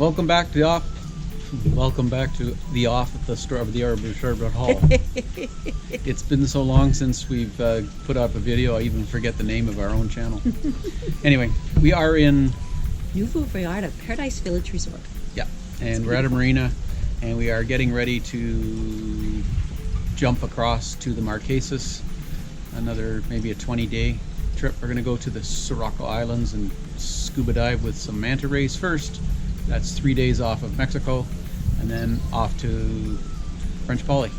Welcome back to the off. Welcome back to the off at the Starboard Hall. It's been so long since we've put up a video. I even forget the name of our own channel. Anyway, we are in Nuvo Vallarta Paradise Village Resort. Yeah, and we're at a marina, and we are getting ready to jump across to the Marquesas. Another maybe a 20-day trip. We're going to go to the Sirocco Islands and scuba dive with some manta rays first. That's 3 days off of Mexico, and then off to French Poly,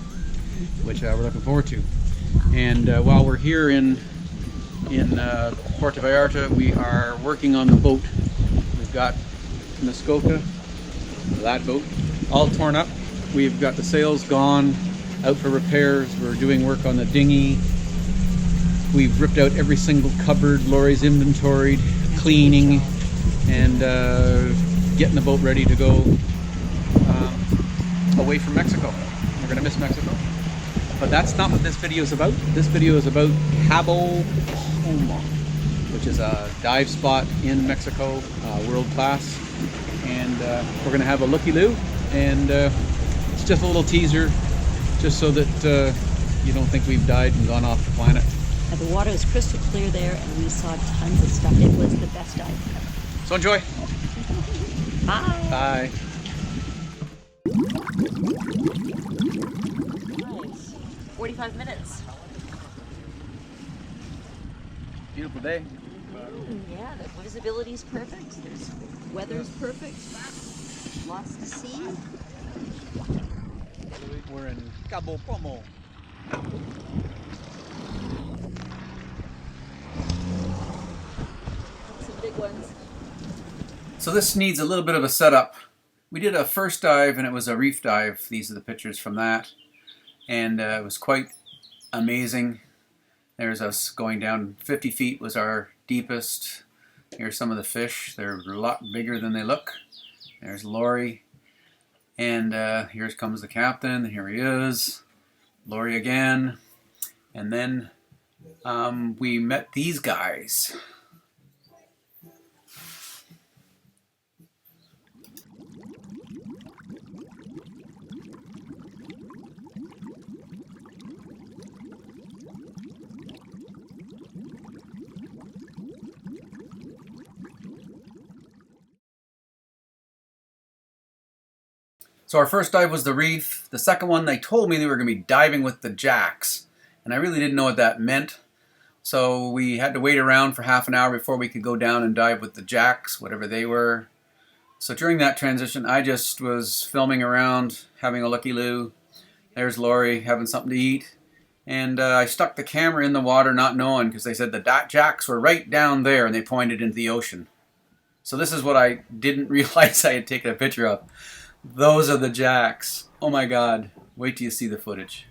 which we're looking forward to. And while we're here in Puerto Vallarta, we are working on the boat. We've got Muskoka, that boat, all torn up. We've got the sails gone, out for repairs. We're doing work on the dinghy. We've ripped out every single cupboard. Lori's inventoried, cleaning, and getting the boat ready to go away from Mexico. We're going to miss Mexico. But that's not what this video is about. This video is about Cabo Pulmo, which is a dive spot in Mexico, world class. And we're going to have a looky-loo. And it's just a little teaser, just so that you don't think we've died and gone off the planet. And the water is crystal clear there, and we saw tons of stuff. It was the best dive ever. So enjoy. Bye. Bye. Nice. 45 minutes. Beautiful day. Yeah, the visibility is perfect. Weather's perfect. Lots to see. We're in Cabo Pulmo. Some big ones. So this needs a little bit of a setup. We did a first dive, and it was a reef dive. These are the pictures from that. And it was quite amazing. There's us going down 50 feet was our deepest. Here's some of the fish. They're a lot bigger than they look. There's Lori. And here comes the captain. Here he is. Lori again. And then we met these guys. So our first dive was the reef. The second one, they told me they were going to be diving with the jacks. And I really didn't know what that meant. So we had to wait around for half an hour before we could go down and dive with the jacks, whatever they were. So during that transition, I just was filming around, having a looky-loo. There's Lori having something to eat. And I stuck the camera in the water not knowing, because they said the jacks were right down there, and they pointed into the ocean. So this is what I didn't realize I had taken a picture of. Those are the jacks. Oh my God. Wait till you see the footage.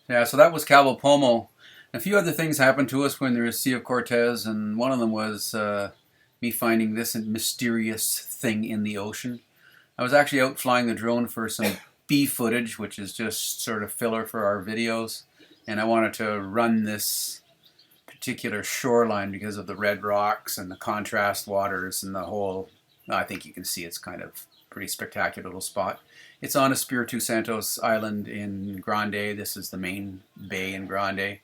Yeah, so that was Cabo Pulmo. A few other things happened to us when there was Sea of Cortez, and one of them was me finding this mysterious thing in the ocean. I was actually out flying the drone for some bee footage, which is just sort of filler for our videos, and I wanted to run this particular shoreline because of the red rocks and the contrast waters and the whole, I think you can see it's kind of pretty spectacular little spot. It's on Espiritu Santos Island in Grande. This is the main bay in Grande.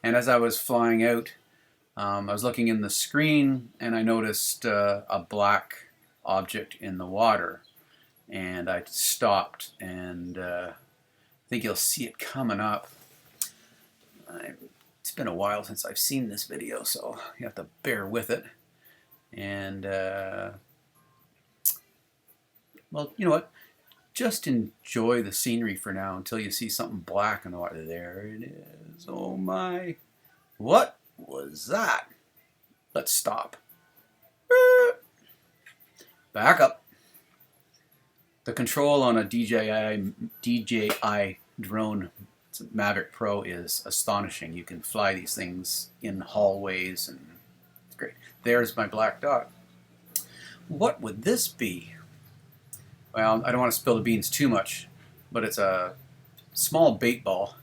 And as I was flying out, I was looking in the screen and I noticed a black object in the water. And I stopped, and I think you'll see it coming up. It's been a while since I've seen this video, so you have to bear with it. And, well, you know what? Just enjoy the scenery for now until you see something black in the water. There it is. Oh my. What was that? Let's stop. Back up. The control on a DJI drone Mavic Pro is astonishing. You can fly these things in hallways, and it's great. There's my black dot. What would this be? Well, I don't want to spill the beans too much, but it's a small bait ball,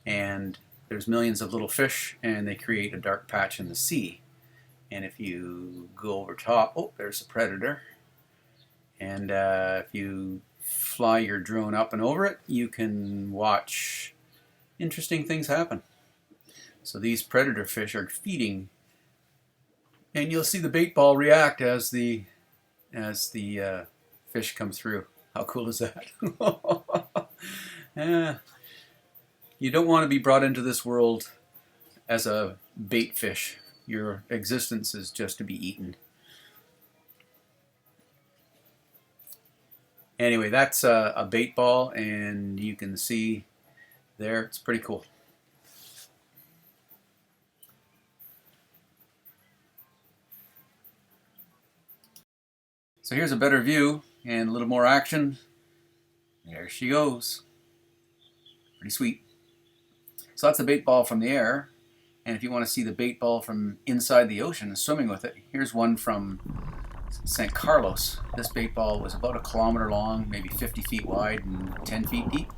and there's millions of little fish, and they create a dark patch in the sea. And if you go over top, oh, there's a predator. And if you fly your drone up and over it, you can watch interesting things happen. So these predator fish are feeding, and you'll see the bait ball react as the fish come through. How cool is that? Yeah. You don't want to be brought into this world as a bait fish. Your existence is just to be eaten. Anyway, that's a bait ball, and you can see there, it's pretty cool. So here's a better view and a little more action. There she goes. Pretty sweet. So that's the bait ball from the air. And if you want to see the bait ball from inside the ocean, swimming with it, here's one from St. Carlos. This bait ball was about 1 kilometer long, maybe 50 feet wide and 10 feet deep.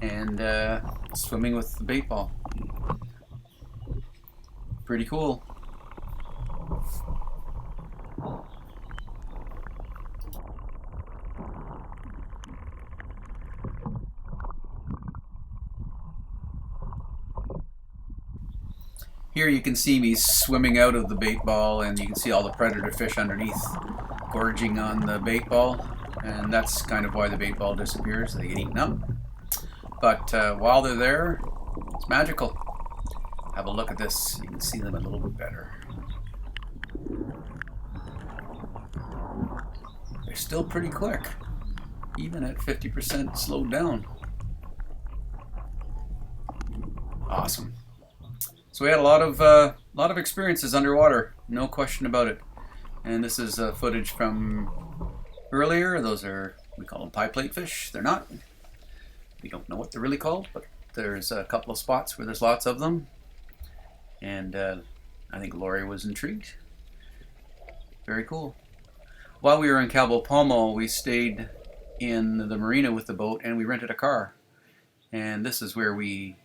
And swimming with the bait ball. Pretty cool. Here you can see me swimming out of the bait ball, and you can see all the predator fish underneath gorging on the bait ball, and that's kind of why the bait ball disappears. They get eaten up. But while they're there, it's magical. Have a look at this. You can see them a little bit better. They're still pretty quick, even at 50% slowed down. Awesome. So we had a lot of experiences underwater, no question about it. And this is footage from earlier. Those are, we call them pie plate fish. They're not. We don't know what they're really called, but there's a couple of spots where there's lots of them. And I think Lori was intrigued. Very cool. While we were in Cabo Pulmo, we stayed in the marina with the boat, and we rented a car. And this is where we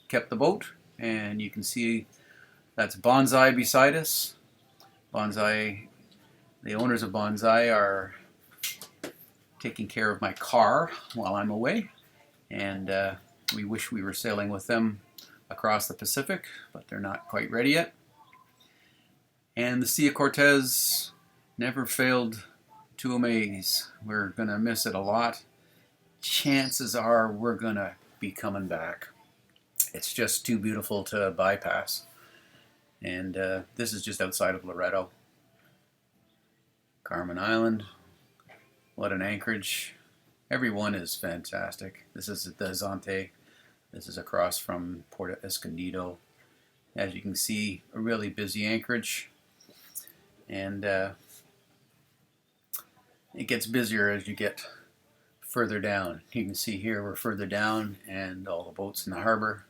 kept the boat. And you can see that's Bonsai beside us. Bonsai, the owners of Bonsai are taking care of my car while I'm away. And we wish we were sailing with them across the Pacific, but they're not quite ready yet. And the Sea of Cortez never failed to amaze. We're going to miss it a lot. Chances are we're going to be coming back. It's just too beautiful to bypass. And this is just outside of Loreto. Carmen Island. What an anchorage. Every one is fantastic. This is the Zante. This is across from Puerto Escondido. As you can see, a really busy anchorage. And it gets busier as you get further down. You can see here we're further down, and all the boats in the harbor.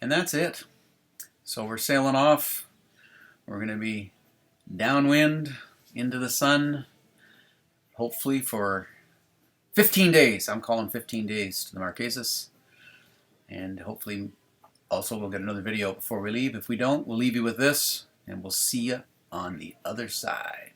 And that's it. So we're sailing off. We're going to be downwind into the sun, hopefully for 15 days. I'm calling 15 days to the Marquesas. And hopefully also we'll get another video before we leave. If we don't, we'll leave you with this, and we'll see you on the other side.